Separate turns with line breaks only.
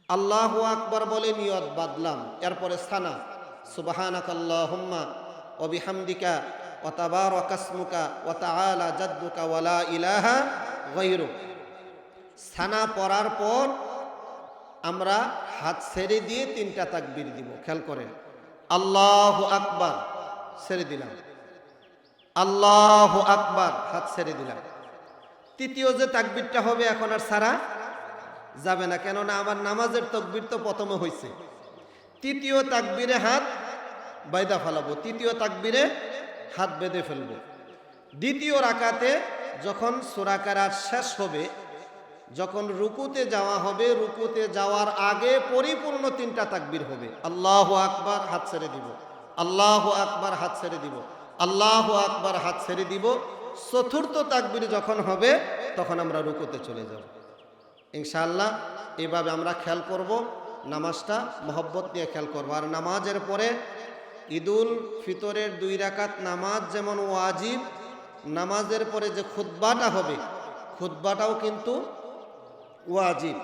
আল্লাহু আকবার বলে নিয়ত বাঁধলাম, এরপরে সানা সুবহানাকাল্লাহুম্মা ওয়া বিহামদিকা ওয়া তাবারাকা ইসমুকা ওয়া তাআলা জাদ্দুকা ওয়া লা ইলাহা গায়রুক। সানা পড়ার পর আমরা হাত ছেড়ে দিয়ে তিনটা তাকবীর দিব। খেয়াল করেন, আল্লাহু আকবার ছেড়ে দিলাম, আল্লাহু আকবার হাত ছেড়ে দিলাম। তৃতীয় যে তাকবীরটা হবে এখন আর ছাড়া যাবে না, কেননা আমার নামাজের তাকবীর তো প্রথমে হয়েছে। তৃতীয় তাকবীরে হাত বাইদা ফেলাবো, তৃতীয় তাকবীরে হাত বেঁধে ফেলবো। দ্বিতীয় রাকাতে যখন সূরা কিরাত শেষ হবে, যখন রুকুতে যাওয়া হবে, রুকুতে যাওয়ার আগে পরিপূর্ণ তিনটা তাকবীর হবে। আল্লাহু আকবার হাত ছেড়ে দিব, আল্লাহু আকবার হাত ছেড়ে দিব, আল্লাহু আকবার হাত ছেড়ে দিব। চতুর্থ তাকবীর যখন হবে তখন আমরা রুকুতে চলে যাব ইনশাআল্লাহ। এভাবে আমরা খেয়াল করব, নামাজটা মহব্বত নিয়ে খেয়াল করব। আর নামাজের পরে ঈদুল ফিতরের 2 রাকাত নামাজ যেমন ওয়াজিব, নামাজের পরে যে খুতবাটা হবে খুতবাটাও কিন্তু ওয়াজিব।